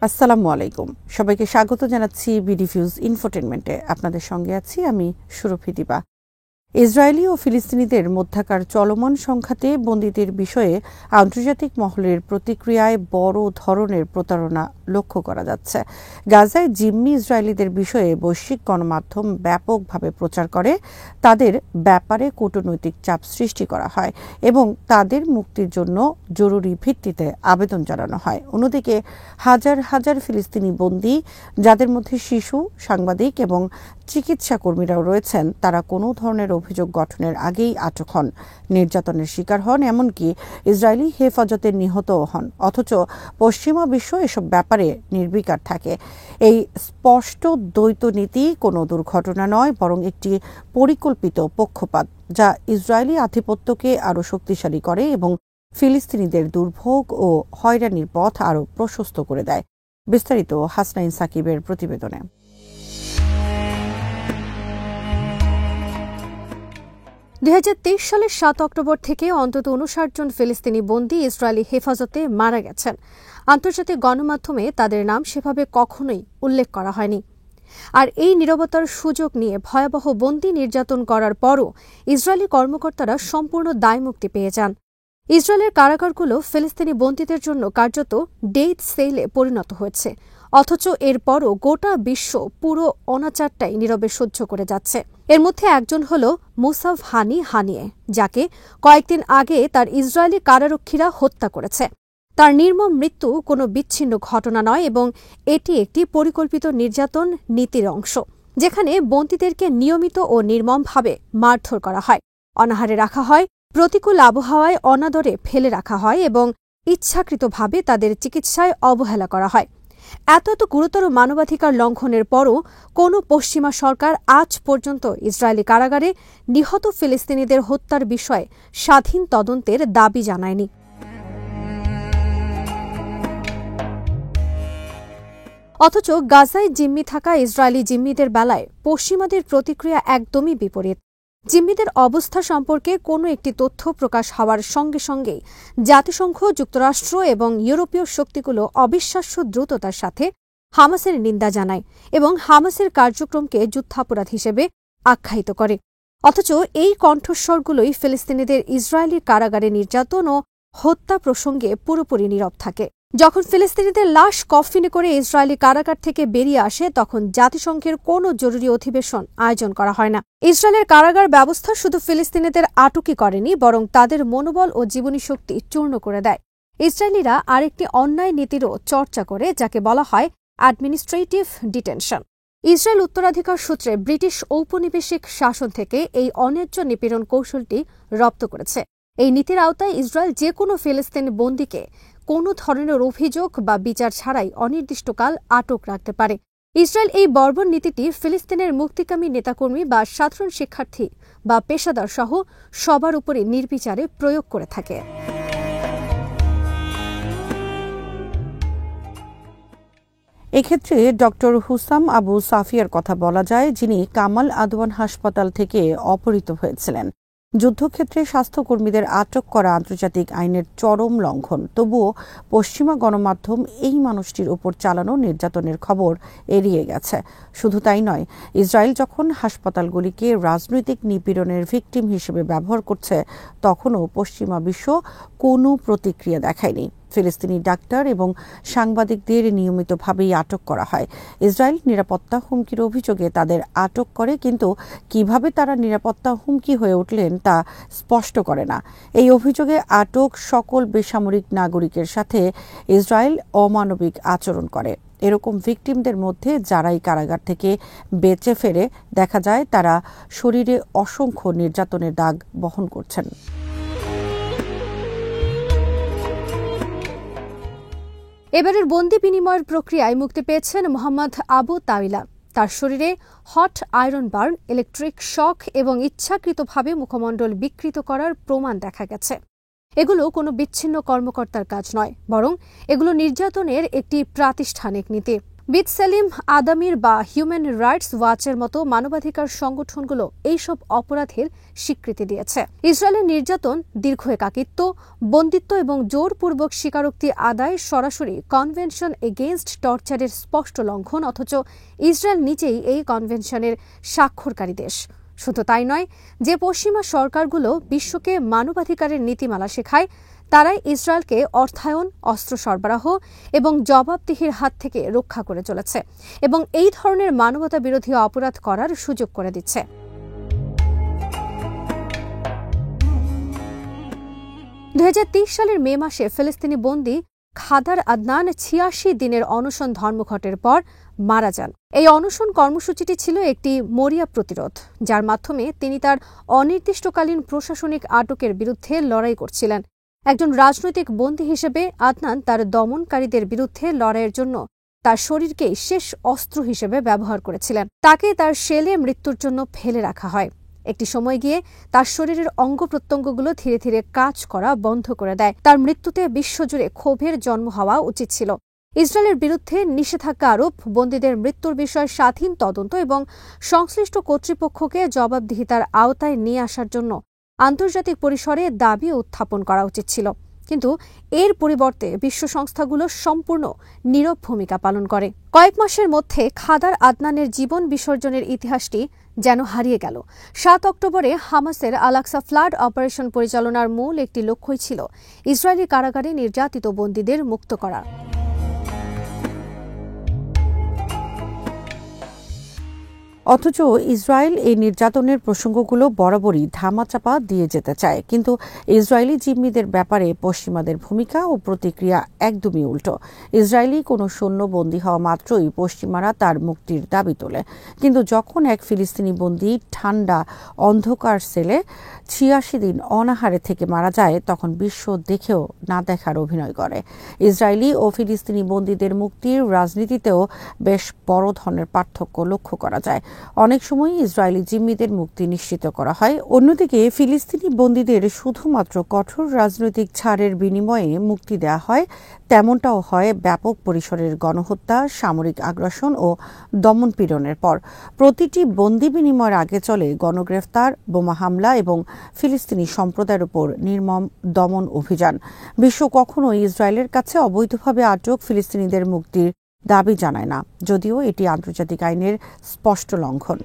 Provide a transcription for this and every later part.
আসসালামু আলাইকুম, সবাইকে স্বাগত জানাচ্ছি বিডিফিউজ ইনফোটেনমেন্টে। আপনাদের সঙ্গে আছি আমি সুরভি দিবা। ইসরায়েলি ও ফিলিস্তিনিদের মধ্যকার চলমান সংঘাতে বন্দীদের বিষয়ে আন্তর্জাতিক মহলের প্রতিক্রিয়ায় বড় ধরনের প্রতারণা লক্ষ্য করা যাচ্ছে। গাজায় জিম্মি ইসরায়েলিদের বিষয়ে বৈশ্বিক গণমাধ্যম ব্যাপকভাবে প্রচার করে, তাদের ব্যাপারে কূটনৈতিক চাপ সৃষ্টি করা হয় এবং তাদের মুক্তির জন্য জরুরি ভিত্তিতে আবেদন জানানো হয়। অন্যদিকে হাজার হাজার ফিলিস্তিনি বন্দী, যাদের মধ্যে শিশু, সাংবাদিক এবং চিকিৎসা কর্মীরাও রয়েছেন, তারা কোনো ধরনের অভিযোগ গঠনের আগেই আটক হন, নির্যাতনের শিকার হন, এমনকি ইসরায়েলি হেফাজতে নিহতও হন। অথচ পশ্চিমা বিশ্ব এসব ব্যাপারে নির্বিকার থাকে। এই স্পষ্ট দ্বৈত নীতি কোনো দুর্ঘটনা নয়, বরং একটি পরিকল্পিত পক্ষপাত, যা ইসরায়েলি আধিপত্যকে আরও শক্তিশালী করে এবং ফিলিস্তিনিদের দুর্ভোগ ও হয়রানির পথ আরও প্রশস্ত করে দেয়। বিস্তারিত হাসনাইন সাকিবের প্রতিবেদনে। 2023 সালের 7 অক্টোবর থেকে অন্তত 59 জন ফিলিস্তিনি বন্দী ইসরায়েলি হেফাজতে মারা গেছেন। আন্তর্জাতিক গণমাধ্যমে তাদের নাম সেভাবে কখনোই উল্লেখ করা হয়নি। আর এই নীরবতার সুযোগ নিয়ে ভয়াবহ বন্দী নির্যাতন করার পরও ইসরায়েলি কর্মকর্তারা সম্পূর্ণ দায়মুক্তি পেয়ে যান। ইসরায়েলের কারাগারগুলো ফিলিস্তিনি বন্দীদের জন্য কার্যত ডেথ সেলে পরিণত হয়েছে, অথচ এরপরও গোটা বিশ্ব পুরো অনাচারটাই নীরবে সহ্য করে যাচ্ছে। এর মধ্যে একজন হল মুসাফ হানিয়ে, যাকে কয়েকদিন আগে তার ইসরায়েলি কারারক্ষীরা হত্যা করেছে। তার নির্মম মৃত্যু কোনো বিচ্ছিন্ন ঘটনা নয় এবং এটি একটি পরিকল্পিত নির্যাতন নীতির অংশ, যেখানে বন্দীদেরকে নিয়মিত ও নির্মমভাবে মারধর করা হয়, অনাহারে রাখা হয়, প্রতিকূল আবহাওয়ায় অনাদরে ফেলে রাখা হয় এবং ইচ্ছাকৃতভাবে তাদের চিকিৎসায় অবহেলা করা হয়। এত গুরুতর মানবাধিকার লঙ্ঘনের পরও কোনো পশ্চিমা সরকার আজ পর্যন্ত ইসরায়েলি কারাগারে নিহত ফিলিস্তিনিদের হত্যার বিষয়ে স্বাধীন তদন্তের দাবি জানায়নি। অথচ গাজায় জিম্মি থাকা ইসরায়েলি জিম্মিদের বেলায় পশ্চিমাদের প্রতিক্রিয়া একদমই বিপরীত। জিম্মিদের অবস্থা সম্পর্কে কোনো একটি তথ্য প্রকাশ হওয়ার সঙ্গে সঙ্গেই জাতিসংঘ, যুক্তরাষ্ট্র এবং ইউরোপীয় শক্তিগুলো অবিশ্বাস্য দ্রুততার সাথে হামাসের নিন্দা জানায় এবং হামাসের কার্যক্রমকে যুদ্ধাপরাধ হিসেবে আখ্যায়িত করে। অথচ এই কণ্ঠস্বরগুলোই ফিলিস্তিনিদের ইসরায়েলি কারাগারে নির্যাতন ও হত্যা প্রসঙ্গে পুরোপুরি নীরব থাকে। যখন ফিলিস্তিনিদের লাশ কফিনে করে ইসরায়েলি কারাগার থেকে বেরিয়ে আসে, তখন জাতিসংঘের কোনো জরুরি অধিবেশন আয়োজন করা হয় না। ইসরায়েলের কারাগার ব্যবস্থা শুধু ফিলিস্তিনিদের আটকই করেনি, বরং তাদের মনোবল ও জীবনী শক্তি চূর্ণ করে দেয়। ইসরায়েলিরা আরেকটি অন্যায় নীতিরও চর্চা করে, যাকে বলা হয় অ্যাডমিনিস্ট্রেটিভ ডিটেনশন। ইসরায়েল উত্তরাধিকার সূত্রে ব্রিটিশ ঔপনিবেশিক শাসন থেকে এই অন্যায্য নিপীড়ন কৌশলটি রপ্ত করেছে। এই নীতির আওতায় ইসরায়েল যে কোনো ফিলিস্তিনি বন্দীকে কোনো ধরনের অভিযোগ বা বিচার ছাড়াই অনির্দিষ্টকাল আটক রাখতে পারে। ইসরায়েল এই বর্বর নীতিটি ফিলিস্তিনের মুক্তিকামী নেতাকর্মী বা সাধারণ শিক্ষার্থী বা পেশাদার সহ সবার উপরে নির্বিচারে প্রয়োগ করে থাকে। এক্ষেত্রে ডক্টর হুসাম আবু সাফিয়ার কথা বলা যায়, যিনি কামাল আদওয়ান হাসপাতাল থেকে অপহৃত হয়েছিলেন। যুদ্ধক্ষেত্রে স্বাস্থ্যকর্মীদের আটক করা আন্তর্জাতিক আইনের চরম লঙ্ঘন। তবুও পশ্চিমা গণমাধ্যম এই মানুষটির উপর চালানো নির্যাতনের খবর এড়িয়ে গেছে। শুধু তাই নয়, ইসরায়েল যখন হাসপাতালগুলিকে রাজনৈতিক নিপীড়নের ভিকটিম হিসেবে ব্যবহার করছে, তখনও পশ্চিমা বিশ্ব কোনো প্রতিক্রিয়া দেখায়নি। ফিলিস্তিনি ডাক্তার এবং সাংবাদিকদের নিয়মিতভাবেই আটক করা হয়। ইসরায়েল নিরাপত্তা হুমকির অভিযোগে তাদের আটক করে, কিন্তু কিভাবে তারা নিরাপত্তা হুমকি হয়ে উঠলেন তা স্পষ্ট করে না। এই অভিযোগে আটক সকল বেসামরিক নাগরিকের সাথে ইসরায়েল অমানবিক আচরণ করে। এরকম ভিকটিমদের মধ্যে যারাই কারাগার থেকে বেঁচে ফেরে, দেখা যায় তারা শরীরে অসংখ্য নির্যাতনের দাগ বহন করছেন। এবারের বন্দি বিনিময়ের প্রক্রিয়ায় মুক্তি পেয়েছেন মোহাম্মদ আবু তাওইলা। তার শরীরে hot iron burn, electric shock এবং ইচ্ছাকৃতভাবে মুখমণ্ডল বিকৃত করার প্রমাণ দেখা গেছে। এগুলো কোনো বিচ্ছিন্ন কর্মকর্তার কাজ নয়, বরং এগুলো নির্যাতনের একটি প্রাতিষ্ঠানিক নীতি। বিটসেলিম আদামির বা হিউম্যান রাইটস ওয়াচের মতো মানবাধিকার সংগঠনগুলো এইসব অপরাধের স্বীকৃতি দিয়েছে। ইসরায়েলের নির্যাতন, দীর্ঘ একাকিত্ব, বন্দিত্ব এবং জোরপূর্বক স্বীকারোক্তি আদায় সরাসরি কনভেনশন এগেইনস্ট টর্চারের স্পষ্ট লঙ্ঘন, অথচ ইসরায়েল নিজেই এই কনভেনশনের স্বাক্ষরকারী দেশ। শুধু তাই নয়, যে পশ্চিমা সরকারগুলো বিশ্বকে মানবাধিকারের নীতিমালা শেখায়, তারাই ইসরায়েলকে অর্থায়ন, অস্ত্র সরবরাহ এবং জবাবদিহির হাত থেকে রক্ষা করে চলেছে এবং এই ধরনের মানবতা বিরোধী অপরাধ করার সুযোগ করে দিচ্ছে। 2023 সালের মে মাসে ফিলিস্তিনি বন্দী খাদার আদনান 86 দিনের অনশন ধর্মঘটের পর মারা যান। এই অনশন কর্মসূচিটি ছিল একটি মরিয়া প্রতিরোধ, যার মাধ্যমে তিনি তার অনির্দিষ্টকালীন প্রশাসনিক আটকের বিরুদ্ধে লড়াই করছিলেন। একজন রাজনৈতিক বন্দী হিসেবে আদনান তার দমনকারীদের বিরুদ্ধে লড়াইয়ের জন্য তার শরীরকেই শেষ অস্ত্র হিসেবে ব্যবহার করেছিলেন। তাকে তার সেলে মৃত্যুর জন্য ফেলে রাখা হয়। একটি সময় গিয়ে তার শরীরের অঙ্গ প্রত্যঙ্গগুলো ধীরে ধীরে কাজ করা বন্ধ করে দেয়। তার মৃত্যুতে বিশ্বজুড়ে ক্ষোভের জন্ম হওয়া উচিত ছিল। ইসরায়েলের বিরুদ্ধে নিষেধাজ্ঞা আরোপ, বন্দীদের মৃত্যুর বিষয়ে স্বাধীন তদন্ত এবং সংশ্লিষ্ট কর্তৃপক্ষকে জবাবদিহিতার আওতায় নিয়ে আসার জন্য আন্তর্জাতিক পরিসরে দাবি উত্থাপন করা উচিত ছিল। কিন্তু এর পরিবর্তে বিশ্ব সংস্থাগুলো সম্পূর্ণ নীরব ভূমিকা পালন করে। কয়েক মাসের মধ্যে খাদার আদনানের জীবন বিসর্জনের ইতিহাসটি যেন হারিয়ে গেল। 7 অক্টোবরে হামাসের আল-আকসা ফ্লাড অপারেশন পরিচালনার মূল একটি লক্ষ্যই ছিল ইসরায়েলি কারাগারে নির্যাতিত বন্দীদের মুক্ত করা। অথচ ইসরায়েল এই নির্যাতনের প্রসঙ্গগুলো বরাবরই ধামাচাপা দিয়ে যেতে চায়। কিন্তু ইসরায়েলি জিম্মিদের ব্যাপারে পশ্চিমাদের ভূমিকা ও প্রতিক্রিয়া একদমই উল্টো। ইসরায়েলি কোনো সৈন্য বন্দী হওয়া মাত্রই পশ্চিমারা তার মুক্তির দাবি তোলে। কিন্তু যখন এক ফিলিস্তিনি বন্দী ঠান্ডা অন্ধকার সেলে 86 দিন অনাহারে থেকে মারা যায়, তখন বিশ্ব দেখেও না দেখার অভিনয় করে। ইসরায়েলি ও ফিলিস্তিনি বন্দীদের মুক্তির রাজনীতিতেও বেশ বড় ধরনের পার্থক্য লক্ষ্য করা যায়। অনেক সময় ইসরায়েলি জিম্মিদের মুক্তি নিশ্চিত করা হয়, অন্যদিকে ফিলিস্তিনি বন্দীদের শুধুমাত্র কঠোর রাজনৈতিক ছাড়ের বিনিময়ে মুক্তি দেওয়া হয়। তেমনটাও হয় ব্যাপক পরিসরের গণহত্যা, সামরিক আগ্রাসন ও দমনপীড়নের পর। প্রতিটি বন্দি বিনিময়ের আগে চলে গণগ্রেফতার, বোমা হামলা এবং ফিলিস্তিনি সম্প্রদায়ের উপর নির্মম দমন অভিযান। বিশ্ব কখনোই ইসরায়েলের কাছে অবৈধভাবে আটক ফিলিস্তিনিদের মুক্তির দাবি জানায় না, যদিও এটি আন্তর্জাতিক আইনের স্পষ্ট লঙ্ঘন।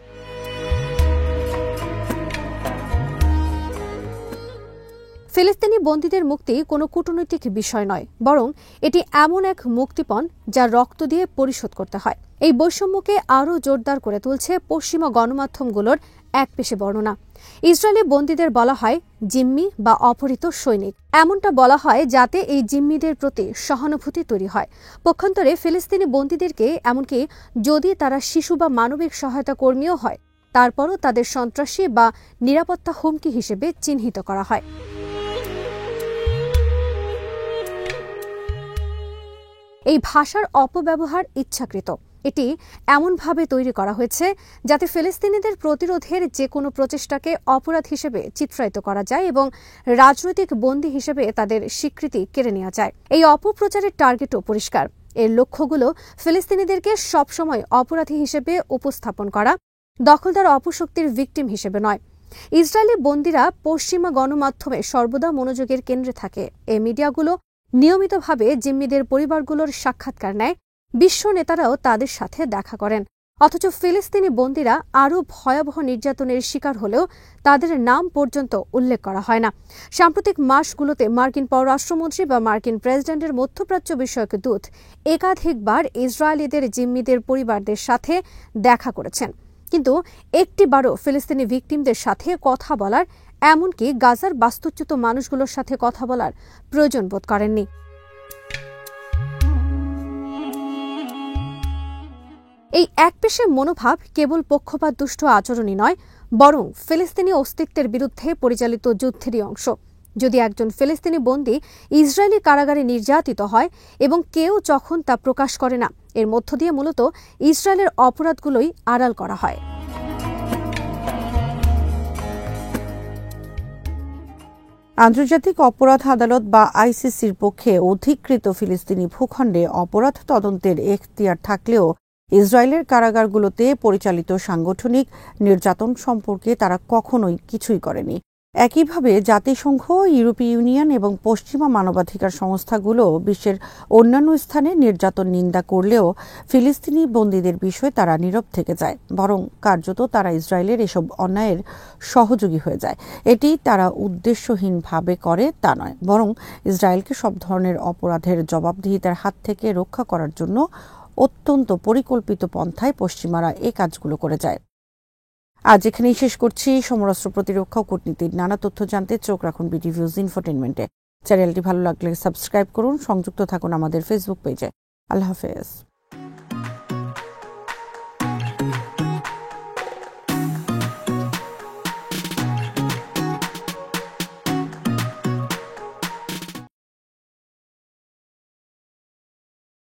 ফিলিস্তিনি বন্দীদের মুক্তি কোনো কূটনৈতিক বিষয় নয়, বরং এটি এমন এক মুক্তিপণ যা রক্ত দিয়ে পরিশোধ করতে হয়। এই বৈষম্যকে আরও জোরদার করে তুলছে পশ্চিমা গণমাধ্যমগুলোর একপেশে বর্ণনা। ইসরায়েলি বন্দীদের বলা হয় জিম্মি বা অপহৃত সৈনিক। এমনটা বলা হয় যাতে এই জিম্মিদের প্রতি সহানুভূতি তৈরি হয়। পক্ষান্তরে ফিলিস্তিনি বন্দীদেরকে, এমনকি যদি তারা শিশু বা মানবিক সহায়তা কর্মীও হয়, তারপরও তাদের সন্ত্রাসী বা নিরাপত্তা হুমকি হিসেবে চিহ্নিত করা হয়। এই ভাষার অপব্যবহার ইচ্ছাকৃত। এটি এমনভাবে তৈরি করা হয়েছে যাতে ফিলিস্তিনিদের প্রতিরোধের যে কোনো প্রচেষ্টাকে অপরাধ হিসেবে চিত্রায়িত করা যায় এবং রাজনৈতিক বন্দী হিসেবে তাদের স্বীকৃতি কেড়ে নেওয়া যায়। এই অপপ্রচারের টার্গেটও পরিষ্কার। এর লক্ষ্যগুলো ফিলিস্তিনিদেরকে সবসময় অপরাধী হিসেবে উপস্থাপন করা, দখলদার অপশক্তির ভিকটিম হিসেবে নয়। ইসরায়েলি বন্দীরা পশ্চিমা গণমাধ্যমে সর্বদা মনোযোগের কেন্দ্রে থাকে। এই মিডিয়াগুলো নিয়মিতভাবে জিম্মিদের পরিবারগুলোর সাক্ষাৎকার নেয়, বিশ্ব নেতারাও তাদের সাথে দেখা করেন। অথচ ফিলিস্তিনি বন্দীরা আরও ভয়াবহ নির্যাতনের শিকার হলেও তাদের নাম পর্যন্ত উল্লেখ করা হয় না। সাম্প্রতিক মাসগুলোতে মার্কিন পররাষ্ট্রমন্ত্রী বা মার্কিন প্রেসিডেন্টের মধ্যপ্রাচ্য বিষয়ক দূত একাধিকবার ইসরায়েলিদের জিম্মিদের পরিবারদের সাথে দেখা করেছেন, কিন্তু একটিবারও ফিলিস্তিনি ভিকটিমদের সাথে কথা বলার, এমনকি গাজার বাস্তুচ্যুত মানুষগুলোর সাথে কথা বলার প্রয়োজন বোধ করেননি। এই একপেশে মনোভাব কেবল পক্ষপাত দুষ্ট আচরণই নয়, বরং ফিলিস্তিনি অস্তিত্বের বিরুদ্ধে পরিচালিত যুদ্ধেরই অংশ। যদি একজন ফিলিস্তিনি বন্দী ইসরায়েলি কারাগারে নির্যাতিত হয় এবং কেউ যখন তা প্রকাশ করে না, এর মধ্য দিয়ে মূলত ইসরায়েলের অপরাধগুলোই আড়াল করা হয়। আন্তর্জাতিক অপরাধ আদালত বা আইসিসির পক্ষে অধিকৃত ফিলিস্তিনি ভূখণ্ডে অপরাধ তদন্তের এখতিয়ার থাকলেও ইসরায়েলের কারাগারগুলোতে পরিচালিত সাংগঠনিক নির্যাতন সম্পর্কে তারা কখনোই কিছুই করেনি। একইভাবে জাতিসংঘ, ইউরোপীয় ইউনিয়ন এবং পশ্চিমা মানবাধিকার সংস্থাগুলো বিশ্বের অন্যান্য স্থানে নির্যাতন নিন্দা করলেও ফিলিস্তিনি বন্দীদের বিষয়ে তারা নীরব থেকে যায়, বরং কার্যত তারা ইসরায়েলের এসব অন্যায়ের সহযোগী হয়ে যায়। এটি তারা উদ্দেশ্যহীনভাবে করে তা নয়, বরং ইসরায়েলকে সব ধরনের অপরাধের জবাবদিহিতার হাত থেকে রক্ষা করার জন্য অত্যন্ত পরিকল্পিত পন্থায় পশ্চিমারা এই কাজগুলো করে যায়। আজ এখানেই শেষ করছি। সমরাস্ত্র প্রতিরক্ষা ও কূটনীতির নানা তথ্য জানতে চোখ রাখুন বিডি নিউজ ইনফোটেইনমেন্টে। চ্যানেলটি ভালো লাগলে সাবস্ক্রাইব করুন, সংযুক্ত থাকুন আমাদের ফেসবুক পেজে। আল্লাহ হাফেজ।